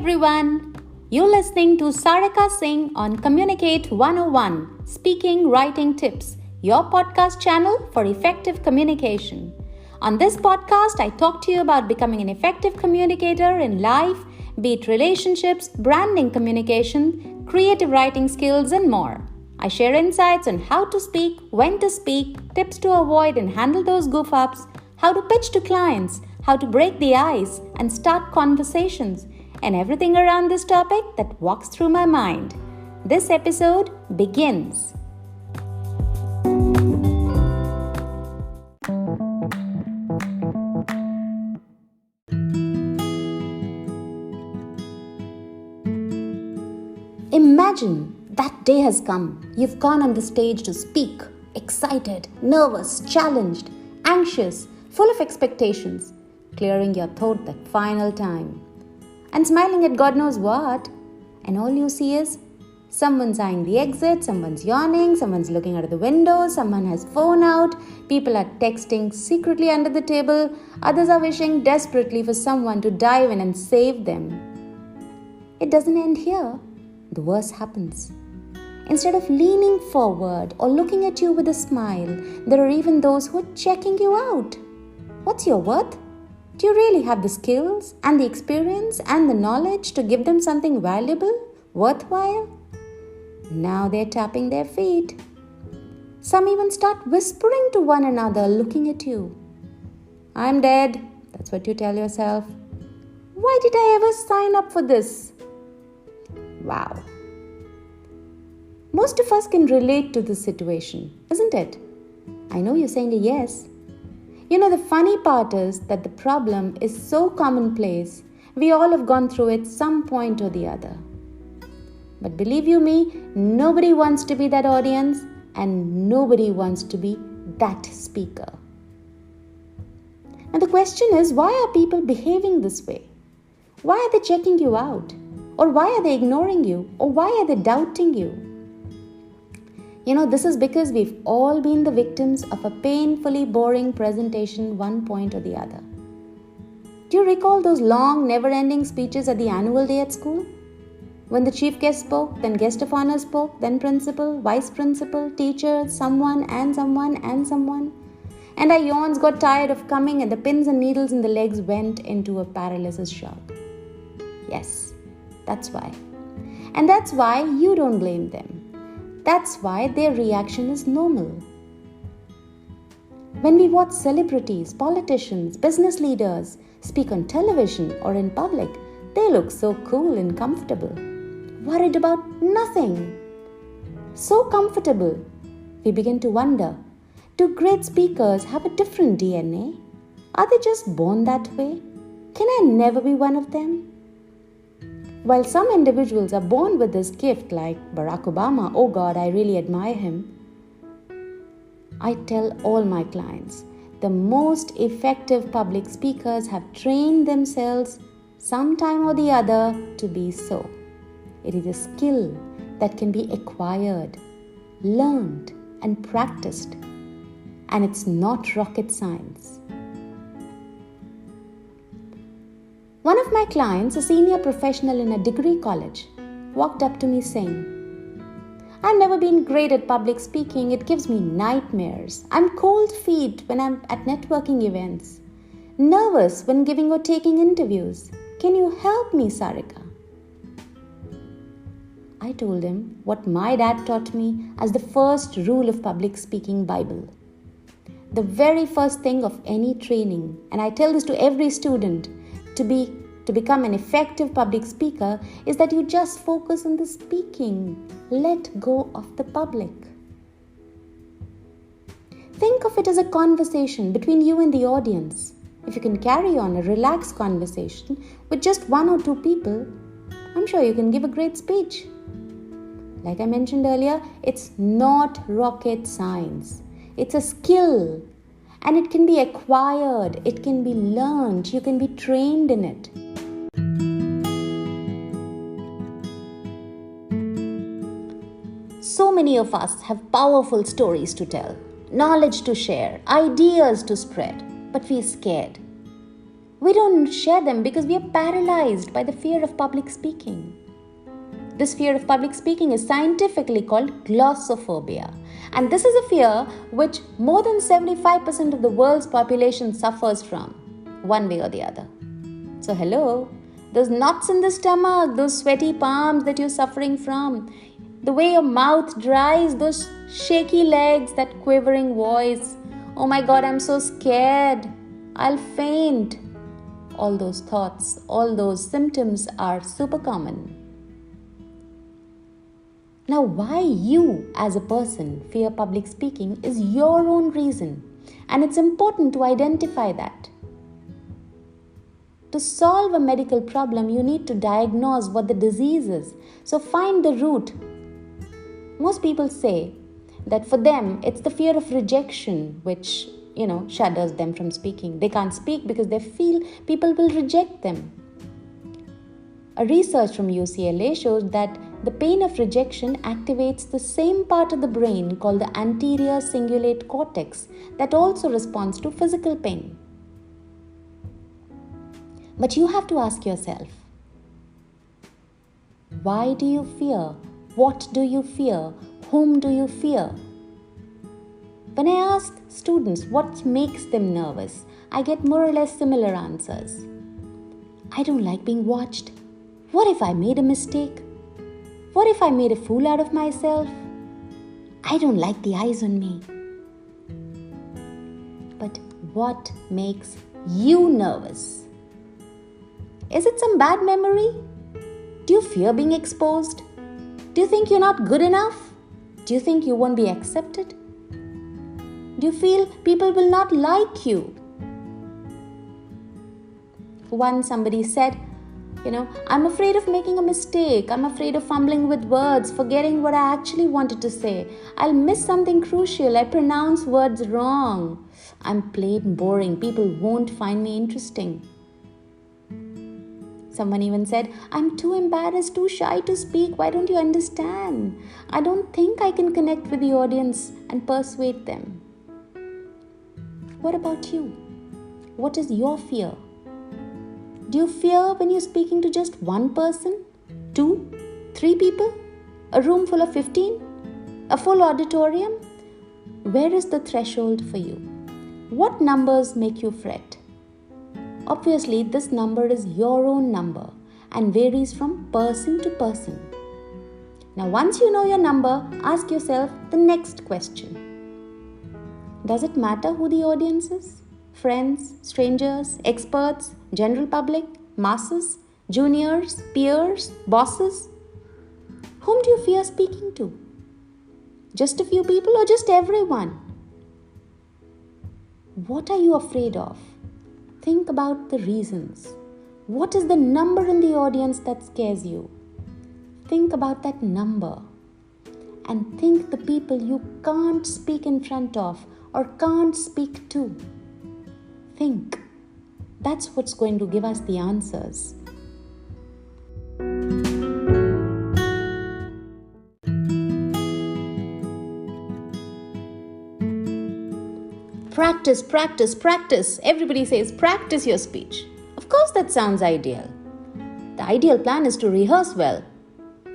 everyone, you're listening to Sarika Singh on Communicate 101, Speaking Writing Tips, your podcast channel for effective communication. On this podcast, I talk to you about becoming an effective communicator in life, be it relationships, branding communication, creative writing skills, and more. I share insights on how to speak, when to speak, tips to avoid and handle those goof-ups, how to pitch to clients, how to break the ice and start conversations, and everything around this topic that walks through my mind. This episode begins. Imagine that day has come. You've gone on the stage to speak, excited, nervous, challenged, anxious, full of expectations, clearing your throat that final time, and smiling at God knows what. And all you see is someone's eyeing the exit, someone's yawning, someone's looking out of the window, someone has phone out, people are texting secretly under the table, others are wishing desperately for someone to dive in and save them. It doesn't end here. The worst happens. Instead of leaning forward or looking at you with a smile, there are even those who are checking you out. What's your worth? Do you really have the skills and the experience and the knowledge to give them something valuable, worthwhile? Now they're tapping their feet. Some even start whispering to one another, looking at you. I'm dead. That's what you tell yourself. Why did I ever sign up for this? Wow. Most of us can relate to this situation, isn't it? I know you're saying a yes. You know, the funny part is that the problem is so commonplace, we all have gone through it some point or the other. But believe you me, nobody wants to be that audience and nobody wants to be that speaker. And the question is, why are people behaving this way? Why are they checking you out? Or why are they ignoring you? Or why are they doubting you? You know, this is because we've all been the victims of a painfully boring presentation one point or the other. Do you recall those long, never-ending speeches at the annual day at school? When the chief guest spoke, then guest of honor spoke, then principal, vice principal, teacher, someone and someone and someone. And our yawns got tired of coming and the pins and needles in the legs went into a paralysis shock. Yes, that's why. And that's why you don't blame them. That's why their reaction is normal. When we watch celebrities, politicians, business leaders speak on television or in public, they look so cool and comfortable, worried about nothing. So comfortable, we begin to wonder, do great speakers have a different DNA? Are they just born that way? Can I never be one of them? While some individuals are born with this gift, like Barack Obama, oh God, I really admire him, I tell all my clients, the most effective public speakers have trained themselves sometime or the other to be so. It is a skill that can be acquired, learned, and practiced. And it's not rocket science. One of my clients, a senior professional in a degree college, walked up to me saying, I've never been great at public speaking. It gives me nightmares. I'm cold feet when I'm at networking events. Nervous when giving or taking interviews. Can you help me, Sarika? I told him what my dad taught me as the first rule of public speaking Bible. The very first thing of any training, and I tell this to every student, to become an effective public speaker is that you just focus on the speaking. Let go of the public. Think of it as a conversation between you and the audience. If you can carry on a relaxed conversation with just one or two people, I'm sure you can give a great speech. Like I mentioned earlier, it's not rocket science. It's a skill. And it can be acquired, it can be learned, you can be trained in it. So many of us have powerful stories to tell, knowledge to share, ideas to spread, but we're scared. We don't share them because we are paralyzed by the fear of public speaking. This fear of public speaking is scientifically called glossophobia. And this is a fear which more than 75% of the world's population suffers from, one way or the other. So hello, those knots in the stomach, those sweaty palms that you're suffering from, the way your mouth dries, those shaky legs, that quivering voice, oh my God, I'm so scared, I'll faint. All those thoughts, all those symptoms are super common. Now, why you as a person fear public speaking is your own reason, and it's important to identify that. To solve a medical problem, you need to diagnose what the disease is. So find the root. Most people say that for them, it's the fear of rejection which, shudders them from speaking. They can't speak because they feel people will reject them. A research from UCLA shows that the pain of rejection activates the same part of the brain called the anterior cingulate cortex that also responds to physical pain. But you have to ask yourself, why do you fear? What do you fear? Whom do you fear? When I ask students what makes them nervous, I get more or less similar answers. I don't like being watched. What if I made a mistake? What if I made a fool out of myself? I don't like the eyes on me. But what makes you nervous? Is it some bad memory? Do you fear being exposed? Do you think you're not good enough? Do you think you won't be accepted? Do you feel people will not like you? Once somebody said, I'm afraid of making a mistake. I'm afraid of fumbling with words, forgetting what I actually wanted to say. I'll miss something crucial. I pronounce words wrong. I'm plain boring. People won't find me interesting. Someone even said, I'm too embarrassed, too shy to speak. Why don't you understand? I don't think I can connect with the audience and persuade them. What about you? What is your fear? Do you fear when you're speaking to just one person, 2, 3 people, a room full of 15, a full auditorium? Where is the threshold for you? What numbers make you fret? Obviously, this number is your own number and varies from person to person. Now, once you know your number, ask yourself the next question. Does it matter who the audience is? Friends, strangers, experts, general public, masses, juniors, peers, bosses? Whom do you fear speaking to? Just a few people or just everyone? What are you afraid of? Think about the reasons. What is the number in the audience that scares you? Think about that number and think the people you can't speak in front of or can't speak to. Think. That's what's going to give us the answers. Practice, practice, practice. Everybody says practice your speech. Of course that sounds ideal. The ideal plan is to rehearse well.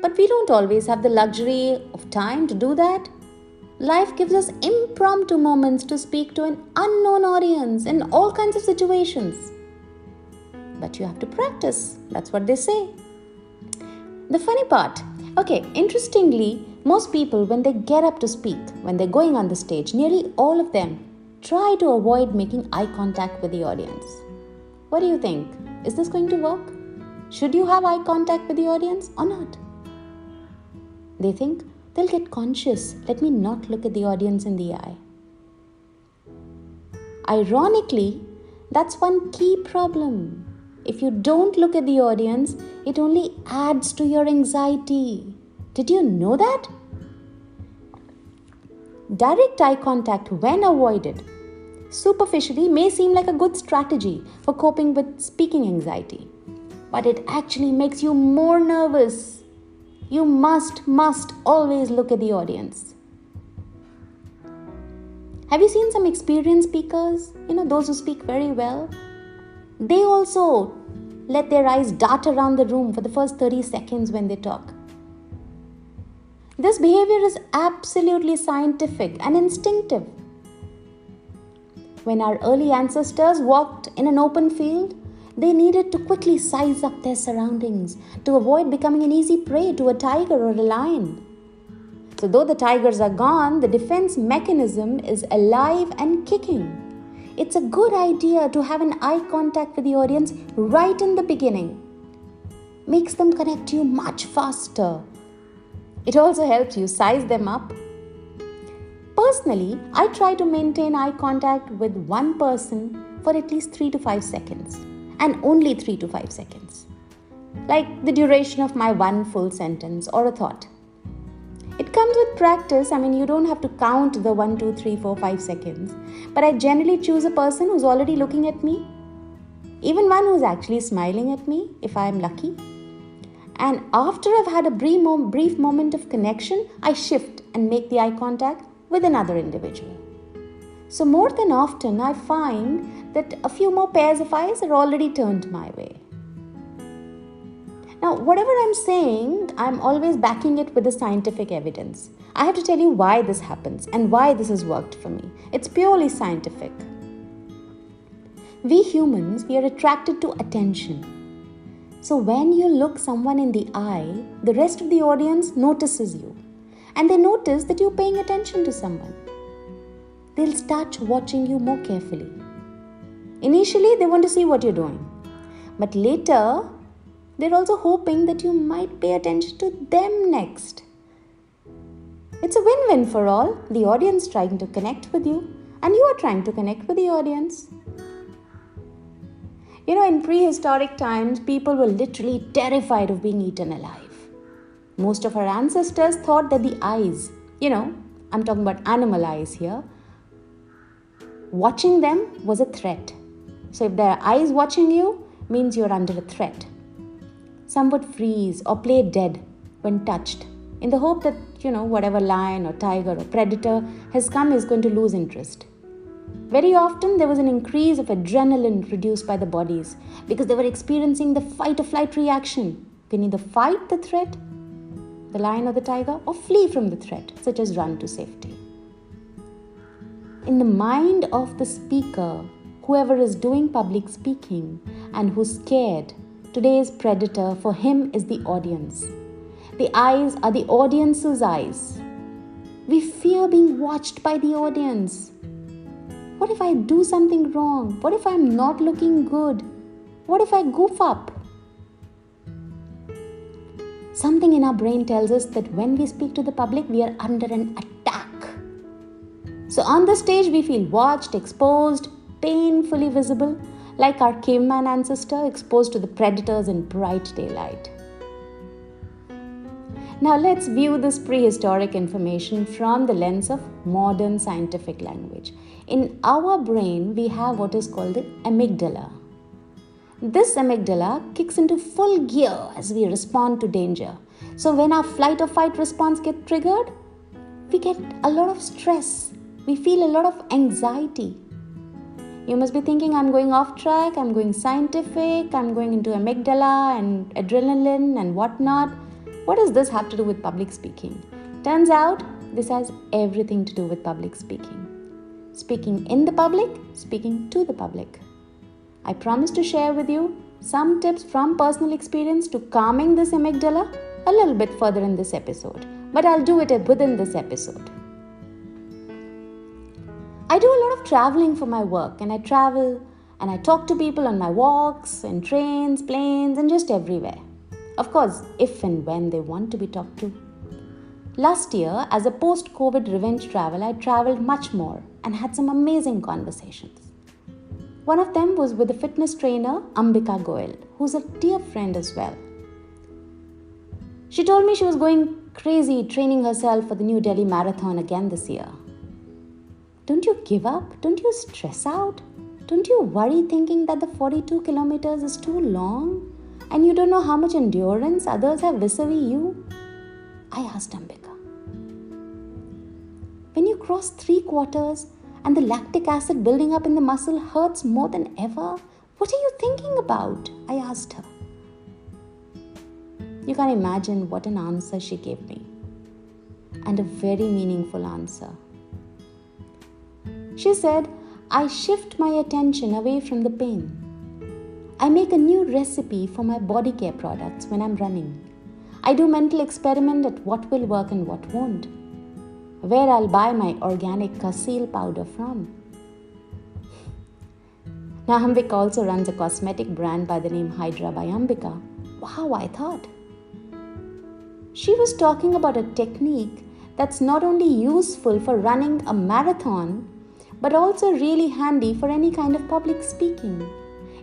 But we don't always have the luxury of time to do that. Life gives us impromptu moments to speak to an unknown audience in all kinds of situations. But you have to practice. That's what they say. The funny part, interestingly, most people when they get up to speak, when they're going on the stage, nearly all of them try to avoid making eye contact with the audience. What do you think? Is this going to work? Should you have eye contact with the audience or not? They think, they'll get conscious. Let me not look at the audience in the eye. Ironically, that's one key problem. If you don't look at the audience, it only adds to your anxiety. Did you know that? Direct eye contact, when avoided, superficially may seem like a good strategy for coping with speaking anxiety, but it actually makes you more nervous. You must always look at the audience. Have you seen some experienced speakers? Those who speak very well? They also let their eyes dart around the room for the first 30 seconds when they talk. This behavior is absolutely scientific and instinctive. When our early ancestors walked in an open field, they needed to quickly size up their surroundings to avoid becoming an easy prey to a tiger or a lion. So though the tigers are gone, the defense mechanism is alive and kicking. It's a good idea to have an eye contact with the audience right in the beginning. Makes them connect to you much faster. It also helps you size them up. Personally, I try to maintain eye contact with one person for at least 3 to 5 seconds. And only 3 to 5 seconds. Like the duration of my one full sentence or a thought. It comes with practice. You don't have to count the 1, 2, 3, 4, 5 seconds. But I generally choose a person who's already looking at me. Even one who's actually smiling at me, if I'm lucky. And after I've had a brief moment of connection, I shift and make the eye contact with another individual. So more than often, I find that a few more pairs of eyes are already turned my way. Now, whatever I'm saying, I'm always backing it with the scientific evidence. I have to tell you why this happens and why this has worked for me. It's purely scientific. We humans, we are attracted to attention. So when you look someone in the eye, the rest of the audience notices you. And they notice that you're paying attention to someone. They'll start watching you more carefully. Initially, they want to see what you're doing. But later, they're also hoping that you might pay attention to them next. It's a win-win for all. The audience trying to connect with you, and you are trying to connect with the audience. In prehistoric times, people were literally terrified of being eaten alive. Most of our ancestors thought that the eyes, I'm talking about animal eyes here, watching them was a threat. So if there are eyes watching you, means you're under a threat. Some would freeze or play dead when touched in the hope that, whatever lion or tiger or predator has come is going to lose interest. Very often there was an increase of adrenaline produced by the bodies because they were experiencing the fight or flight reaction. You can either fight the threat, the lion or the tiger, or flee from the threat, such as run to safety. In the mind of the speaker, whoever is doing public speaking and who's scared, today's predator for him is the audience. The eyes are the audience's eyes. We fear being watched by the audience. What if I do something wrong? What if I'm not looking good? What if I goof up? Something in our brain tells us that when we speak to the public, we are under an attack. So on the stage, we feel watched, exposed, painfully visible, like our caveman ancestor exposed to the predators in bright daylight. Now let's view this prehistoric information from the lens of modern scientific language. In our brain, we have what is called the amygdala. This amygdala kicks into full gear as we respond to danger. So when our flight or fight response gets triggered, we get a lot of stress. We feel a lot of anxiety. You must be thinking, I'm going off track, I'm going scientific, I'm going into amygdala and adrenaline and whatnot. What does this have to do with public speaking? Turns out, this has everything to do with public speaking. Speaking in the public, speaking to the public. I promise to share with you some tips from personal experience to calming this amygdala a little bit further in this episode. But I'll do it within this episode. I do a lot of traveling for my work, and I travel and I talk to people on my walks, in trains, planes, and just everywhere. Of course, if and when they want to be talked to. Last year, as a post-COVID revenge travel, I traveled much more and had some amazing conversations. One of them was with the fitness trainer Ambika Goyal, who's a dear friend as well. She told me she was going crazy training herself for the New Delhi Marathon again this year. Don't you give up? Don't you stress out? Don't you worry thinking that the 42 kilometers is too long and you don't know how much endurance others have vis-a-vis you? I asked Ambika. When you cross 3/4 and the lactic acid building up in the muscle hurts more than ever, "What are you thinking about?" I asked her. You can imagine what an answer she gave me, and a very meaningful answer. She said, "I shift my attention away from the pain. I make a new recipe for my body care products when I'm running. I do mental experiment at what will work and what won't. Where I'll buy my organic Kasil powder from." Now, Ambika also runs a cosmetic brand by the name Hydra by Ambika. Wow, I thought. She was talking about a technique that's not only useful for running a marathon, but also really handy for any kind of public speaking.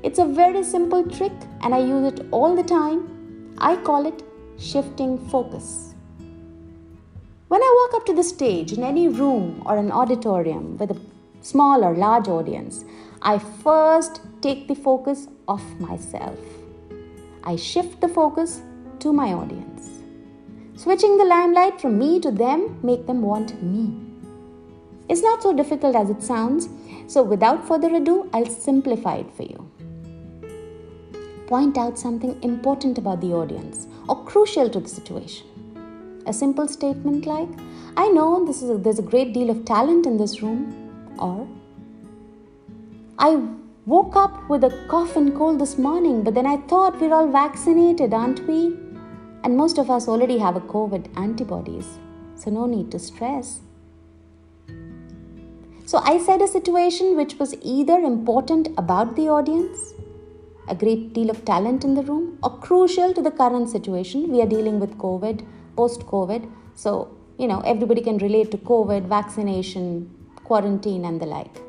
It's a very simple trick and I use it all the time. I call it shifting focus. When I walk up to the stage in any room or an auditorium with a small or large audience, I first take the focus off myself. I shift the focus to my audience. Switching the limelight from me to them make them want me. It's not so difficult as it sounds, so without further ado, I'll simplify it for you. Point out something important about the audience or crucial to the situation. A simple statement like, "I know there's a great deal of talent in this room," or "I woke up with a cough and cold this morning, but then I thought we're all vaccinated, aren't we? And most of us already have a COVID antibodies, so no need to stress." So I said a situation which was either important about the audience, a great deal of talent in the room, or crucial to the current situation. We are dealing with COVID, post-COVID. So, everybody can relate to COVID, vaccination, quarantine and the like.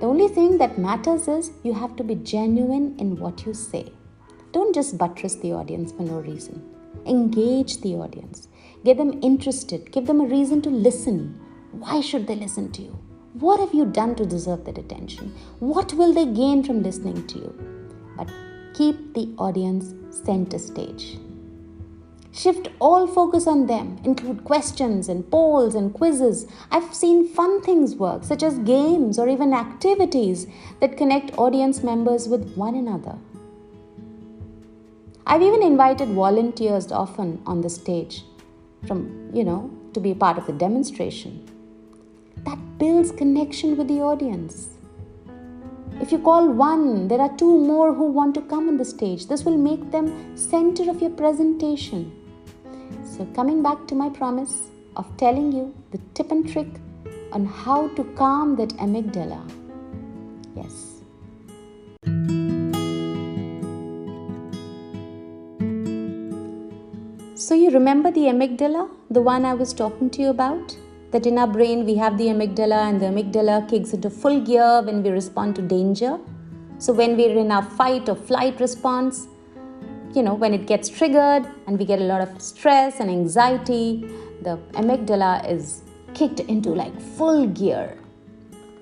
The only thing that matters is you have to be genuine in what you say. Don't just buttress the audience for no reason. Engage the audience. Get them interested. Give them a reason to listen. Why should they listen to you? What have you done to deserve their attention? What will they gain from listening to you? But keep the audience center stage. Shift all focus on them. Include questions and polls and quizzes. I've seen fun things work, such as games or even activities that connect audience members with one another. I've even invited volunteers often on the stage to be a part of the demonstration. That builds connection with the audience. If you call one, there are two more who want to come on the stage. This will make them center of your presentation. So coming back to my promise of telling you the tip and trick on how to calm that amygdala. Yes. So you remember the amygdala, the one I was talking to you about? That in our brain we have the amygdala, and the amygdala kicks into full gear when we respond to danger. So when we're in our fight or flight response, when it gets triggered and we get a lot of stress and anxiety, the amygdala is kicked into like full gear.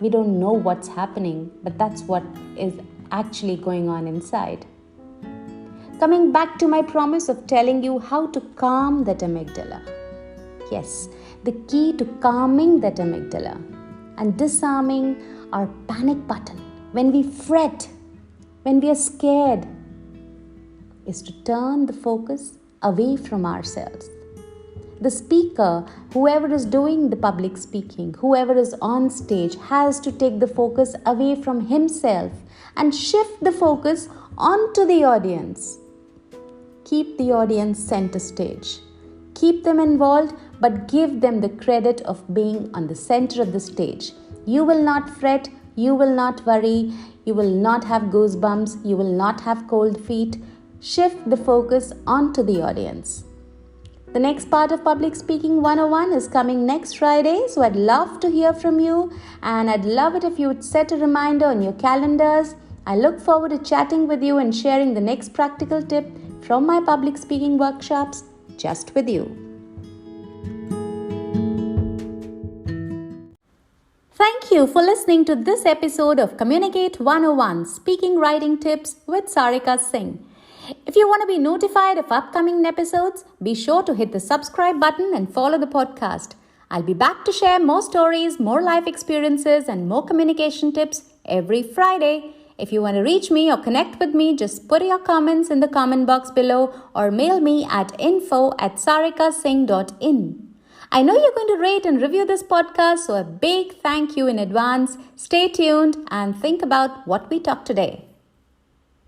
We don't know what's happening, but that's what is actually going on inside. Coming back to my promise of telling you how to calm that amygdala. Yes, the key to calming that amygdala and disarming our panic button when we fret, when we are scared, is to turn the focus away from ourselves. The speaker, whoever is doing the public speaking, whoever is on stage, has to take the focus away from himself and shift the focus onto the audience. Keep the audience center stage. Keep them involved, but give them the credit of being on the center of the stage. You will not fret, you will not worry, you will not have goosebumps, you will not have cold feet. Shift the focus onto the audience. The next part of Public Speaking 101 is coming next Friday, so I'd love to hear from you, and I'd love it if you would set a reminder on your calendars. I look forward to chatting with you and sharing the next practical tip from my public speaking workshops just with you. Thank you for listening to this episode of Communicate 101 Speaking Writing Tips with Sarika Singh. If you want to be notified of upcoming episodes, be sure to hit the subscribe button and follow the podcast. I'll be back to share more stories, more life experiences, and more communication tips every Friday. If you want to reach me or connect with me, just put your comments in the comment box below or mail me at info@sarikasingh.in. I know you're going to rate and review this podcast, so a big thank you in advance. Stay tuned and think about what we talked today.